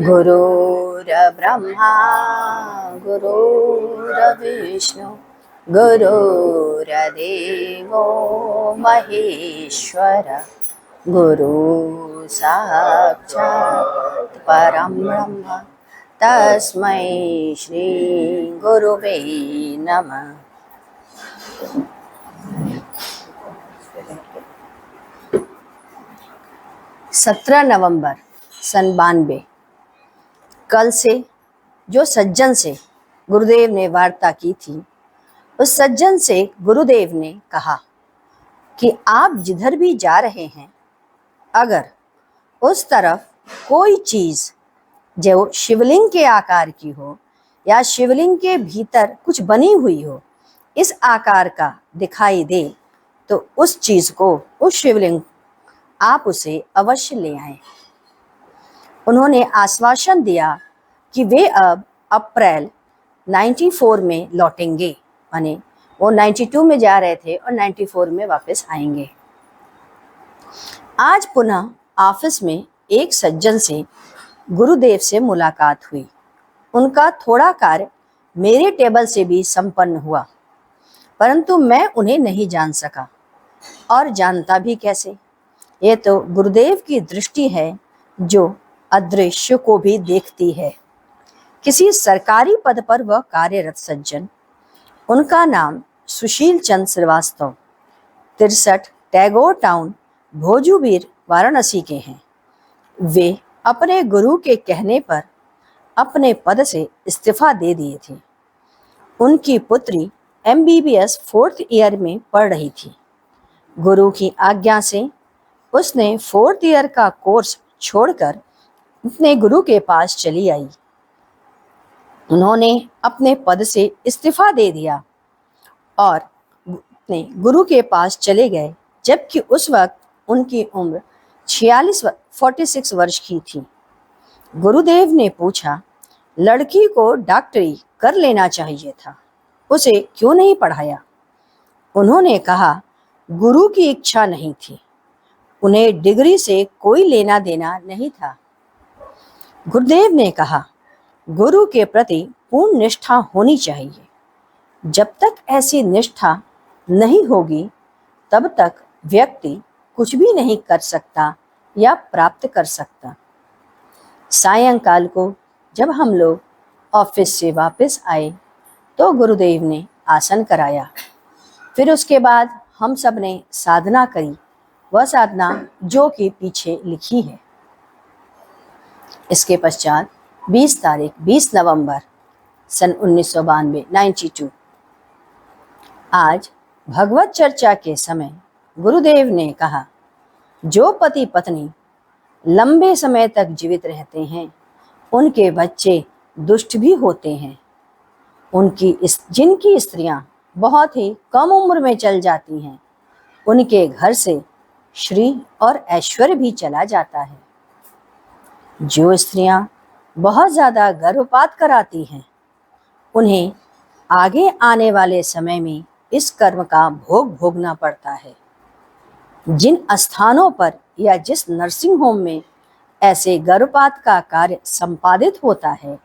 गुरुर्ब्रह्मा गुरुर्विष्णु गुरुर्देवो महेश्वर गुरु साक्षात् परं ब्रह्म तस्मै श्री गुरुवे नमः। 17 नवंबर सन 92। कल से जो सज्जन से गुरुदेव ने वार्ता की थी, उस सज्जन से गुरुदेव ने कहा कि आप जिधर भी जा रहे हैं, अगर उस तरफ कोई चीज़ जो शिवलिंग के आकार की हो या शिवलिंग के भीतर कुछ बनी हुई हो, इस आकार का दिखाई दे तो उस चीज़ को, उस शिवलिंग, आप उसे अवश्य ले आएं। उन्होंने आश्वासन दिया कि वे अब अप्रैल 94 में लौटेंगे, माने वो 92 में जा रहे थे और 94 में वापस आएंगे। आज पुनः ऑफिस में एक सज्जन से गुरुदेव से मुलाकात हुई। उनका थोड़ा कार्य मेरे टेबल से भी संपन्न हुआ, परंतु मैं उन्हें नहीं जान सका, और जानता भी कैसे। ये तो गुरुदेव की दृष्टि है जो अदृश्य को भी देखती है। किसी सरकारी पद पर वह कार्यरत सज्जन, उनका नाम सुशील चंद श्रीवास्तव, 63 टैगोर टाउन, भोजूबीर, वाराणसी के हैं। वे अपने गुरु के कहने पर अपने पद से इस्तीफा दे दिए थे। उनकी पुत्री MBBS 4th ईयर में पढ़ रही थी। गुरु की आज्ञा से उसने 4th ईयर का कोर्स छोड़कर अपने गुरु के पास चली आई। उन्होंने अपने पद से इस्तीफा दे दिया और अपने गुरु के पास चले गए, जबकि उस वक्त उनकी उम्र 46 वर्ष की थी। गुरुदेव ने पूछा, लड़की को डॉक्टरी कर लेना चाहिए था, उसे क्यों नहीं पढ़ाया? उन्होंने कहा, गुरु की इच्छा नहीं थी, उन्हें डिग्री से कोई लेना देना नहीं था। गुरुदेव ने कहा, गुरु के प्रति पूर्ण निष्ठा होनी चाहिए। जब तक ऐसी निष्ठा नहीं होगी, तब तक व्यक्ति कुछ भी नहीं कर सकता या प्राप्त कर सकता। सायंकाल को जब हम लोग ऑफिस से वापस आए तो गुरुदेव ने आसन कराया। फिर उसके बाद हम सब ने साधना करी, वह साधना जो कि पीछे लिखी है। इसके पश्चात 20 नवंबर सन 1992 92। आज भगवत चर्चा के समय गुरुदेव ने कहा, जो पति पत्नी लंबे समय तक जीवित रहते हैं, उनके बच्चे दुष्ट भी होते हैं। जिनकी स्त्रियां बहुत ही कम उम्र में चल जाती हैं, उनके घर से श्री और ऐश्वर्य भी चला जाता है। जो स्त्रियां बहुत ज़्यादा गर्भपात कराती हैं, उन्हें आगे आने वाले समय में इस कर्म का भोग भोगना पड़ता है। जिन स्थानों पर या जिस नर्सिंग होम में ऐसे गर्भपात का कार्य संपादित होता है,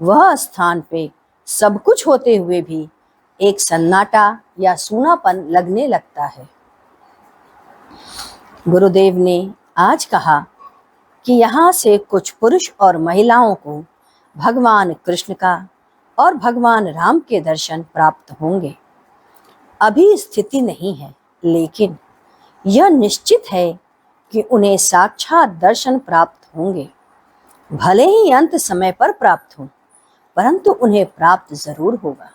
वह स्थान पे सब कुछ होते हुए भी एक सन्नाटा या सूनापन लगने लगता है। गुरुदेव ने आज कहा कि यहाँ से कुछ पुरुष और महिलाओं को भगवान कृष्ण का और भगवान राम के दर्शन प्राप्त होंगे। अभी स्थिति नहीं है, लेकिन यह निश्चित है कि उन्हें साक्षात दर्शन प्राप्त होंगे। भले ही अंत समय पर प्राप्त हो, परंतु उन्हें प्राप्त जरूर होगा।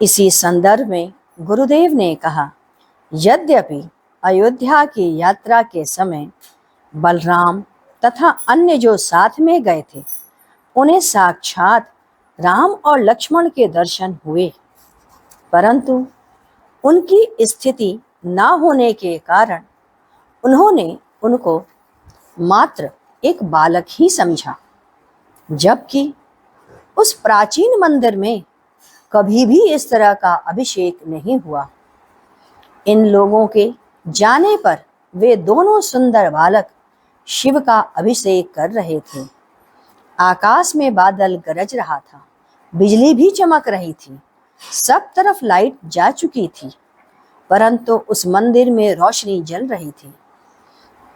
इसी संदर्भ में गुरुदेव ने कहा, यद्यपि अयोध्या की यात्रा के समय बलराम तथा अन्य जो साथ में गए थे, उन्हें साक्षात राम और लक्ष्मण के दर्शन हुए, परंतु उनकी स्थिति ना होने के कारण उन्होंने उनको मात्र एक बालक ही समझा, जबकि उस प्राचीन मंदिर में कभी भी इस तरह का अभिषेक नहीं हुआ। इन लोगों के जाने पर वे दोनों सुंदर बालक शिव का अभिषेक कर रहे थे। आकाश में बादल गरज रहा था, बिजली भी चमक रही थी, सब तरफ लाइट जा चुकी थी, परंतु उस मंदिर में रोशनी जल रही थी।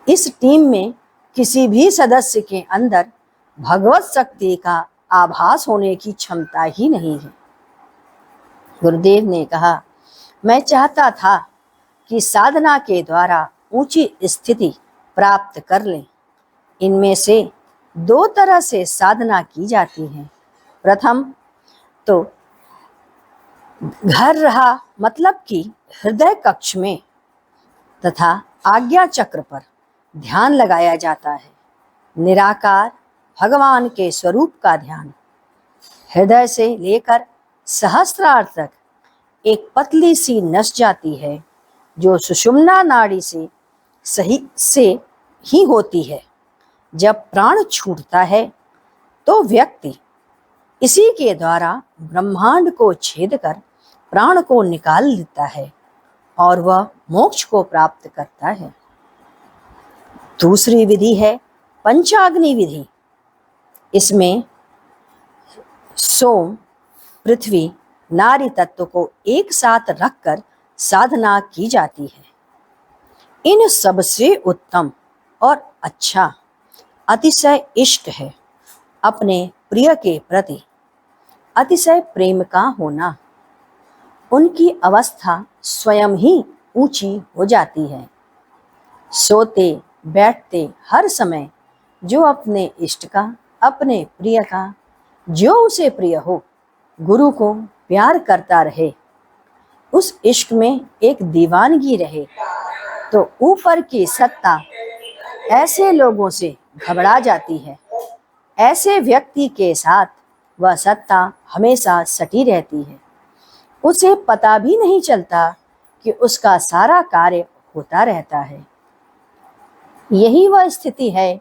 इस टीम में किसी भी सदस्य के अंदर भगवत शक्ति का आभास होने की क्षमता ही नहीं है। गुरुदेव ने कहा, मैं चाहता था कि साधना के द्वारा ऊंची स्थिति प्राप्त कर लें। इनमें से दो तरह से साधना की जाती है। प्रथम तो घर रहा, मतलब कि हृदय कक्ष में तथा आज्ञा चक्र पर ध्यान लगाया जाता है। निराकार भगवान के स्वरूप का ध्यान हृदय से लेकर सहस्त्रार तक एक पतली सी नस जाती है, जो सुषुम्ना नाड़ी से ही होती है। जब प्राण छूटता है तो व्यक्ति इसी के द्वारा ब्रह्मांड को छेद कर प्राण को निकाल देता है और वह मोक्ष को प्राप्त करता है। दूसरी विधि है पंचाग्नि विधि। इसमें सोम, पृथ्वी, नारी तत्व को एक साथ रखकर साधना की जाती है। इन सबसे उत्तम और अच्छा अतिशय इष्ट है अपने प्रिय के प्रति अतिशय प्रेम का होना। उनकी अवस्था स्वयं ही ऊंची हो जाती है। सोते बैठते हर समय जो अपने इष्ट का, अपने प्रिय का, जो उसे प्रिय हो, गुरु को प्यार करता रहे, उस इश्क में एक दीवानगी रहे, तो ऊपर की सत्ता ऐसे लोगों से घबरा जाती है। ऐसे व्यक्ति के साथ वह सत्ता हमेशा सटी रहती है। उसे पता भी नहीं चलता कि उसका सारा कार्य होता रहता है। यही वह स्थिति है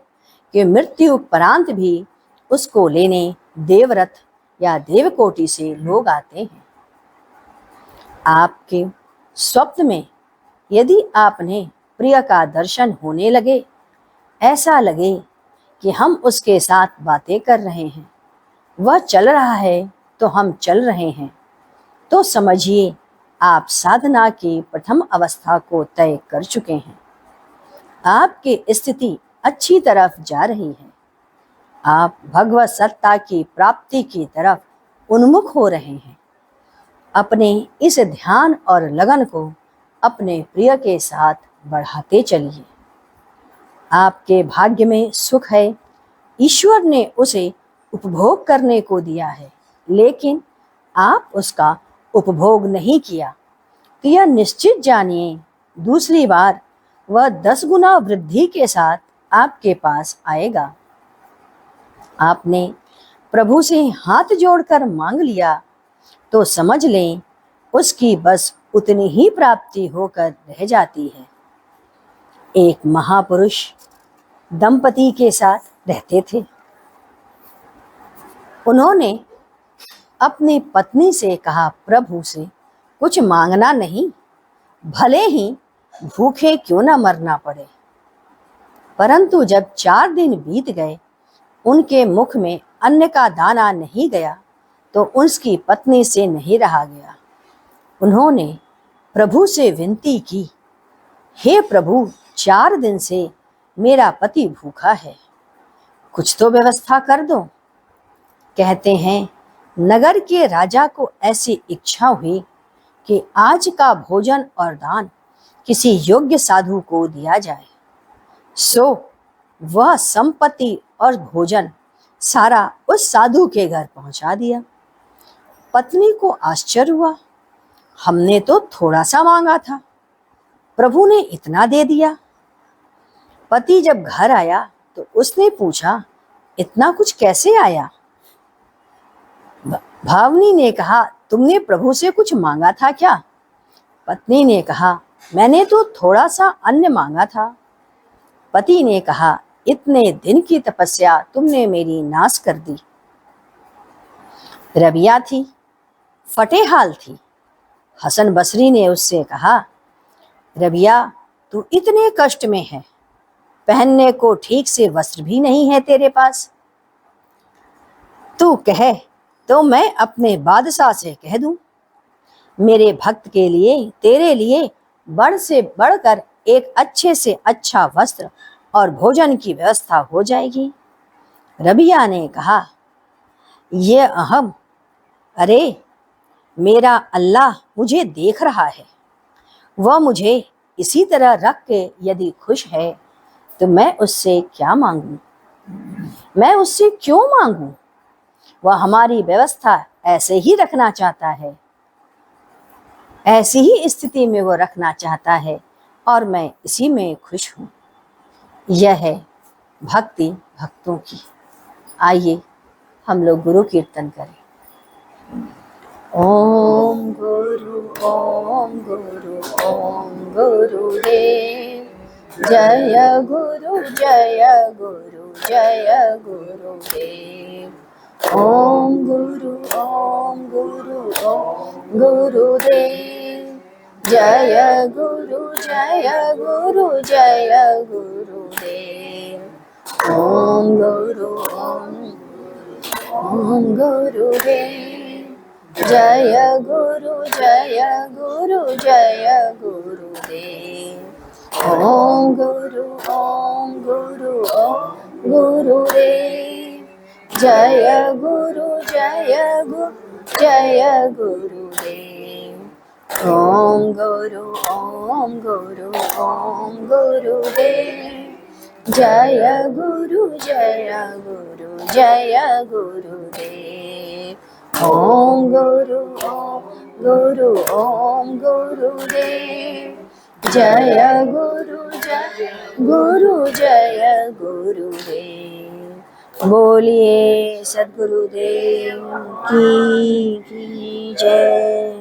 कि मृत्यु उपरांत भी उसको लेने देवरथ या देवकोटि से लोग आते हैं। आपके स्वप्न में यदि आपने प्रिय का दर्शन होने लगे, ऐसा लगे कि हम उसके साथ बातें कर रहे हैं, वह चल रहा है तो हम चल रहे हैं, तो समझिए आप साधना की प्रथम अवस्था को तय कर चुके हैं। आपकी स्थिति अच्छी तरफ जा रही है। आप भगवत सत्ता की प्राप्ति की तरफ उन्मुख हो रहे हैं। अपने इस ध्यान और लगन को अपने प्रिय के साथ बढ़ाते चलिए। आपके भाग्य में सुख है। ईश्वर ने उसे उपभोग करने को दिया है, लेकिन आप उसका उपभोग नहीं किया, तो यह निश्चित जानिए दूसरी बार वह 10 गुना वृद्धि के साथ आपके पास आएगा। आपने प्रभु से हाथ जोड़कर मांग लिया तो समझ लें उसकी बस उतनी ही प्राप्ति होकर रह जाती है। एक महापुरुष दंपति के साथ रहते थे। उन्होंने अपनी पत्नी से कहा, प्रभु से कुछ मांगना नहीं, भले ही भूखे क्यों न मरना पड़े। परंतु जब 4 दिन बीत गए, उनके मुख में अन्न का दाना नहीं गया तो उसकी पत्नी से नहीं रहा गया। उन्होंने प्रभु से विनती की, हे प्रभु, 4 दिन से मेरा पति भूखा है, कुछ तो व्यवस्था कर दो। कहते हैं नगर के राजा को ऐसी इच्छा हुई कि आज का भोजन और दान किसी योग्य साधु को दिया जाए। सो वह संपत्ति और भोजन सारा उस साधु के घर पहुंचा दिया। पत्नी को आश्चर्य हुआ, हमने तो थोड़ा सा मांगा था, प्रभु ने इतना दे दिया। पति जब घर आया तो उसने पूछा, इतना कुछ कैसे आया? भावनी ने कहा, तुमने प्रभु से कुछ मांगा था क्या? पत्नी ने कहा, मैंने तो थोड़ा सा अन्न मांगा था। पति ने कहा, इतने दिन की तपस्या तुमने मेरी नाश कर दी। रबिया थी, फटेहाल थी। हसन बसरी ने उससे कहा, रबिया, तू इतने कष्ट में है, पहनने को ठीक से वस्त्र भी नहीं है तेरे पास। तू कहे तो मैं अपने बादशाह से कह दूं, मेरे भक्त के लिए तेरे लिए बढ़ से बढ़कर एक अच्छे से अच्छा वस्त्र और भोजन की व्यवस्था हो जाएगी। रबिया ने कहा, ये अहम, अरे मेरा अल्लाह मुझे देख रहा है, वह मुझे इसी तरह रख के यदि खुश है तो मैं उससे क्या मांगूं, मैं उससे क्यों मांगूं? वह हमारी व्यवस्था ऐसे ही रखना चाहता है, ऐसी ही स्थिति में वो रखना चाहता है और मैं इसी में खुश हूँ। यह है भक्ति भक्तों की। आइए हम लोग गुरु कीर्तन करें। ओम गुरु ओम गुरु ओम गुरुदेव, जय गुरु जय गुरु जय गुरुदेव। ओम गुरु ओम गुरु ओम गुरुदेव, जय गुरु जय गुरु जय गुरुदेव। ओम गुरु ओम गुरुदेव, जय गुरु जय गुरु जय गुरुदेव। ओम गुरु ओम गुरु ओम गुरुदेव, जय गुरु जय गुरु जय गुरुदेव। ओम गुरु ओम गुरु ओम गुरुदेव, जय गुरु जय गुरु जय गुरुदेव। ओम गुरु ओम गुरु ओम गुरुदेव, जय गुरु जय गुरुदेव। बोलिए सद्गुरुदेव की जय।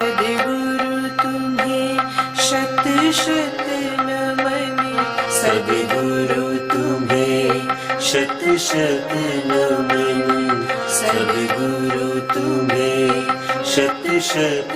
सद्गुरु तुम्हें शत शत नमन, सद्गुरु तुम्हें शत शत नमन, सद्गुरु तुम्हें शत शत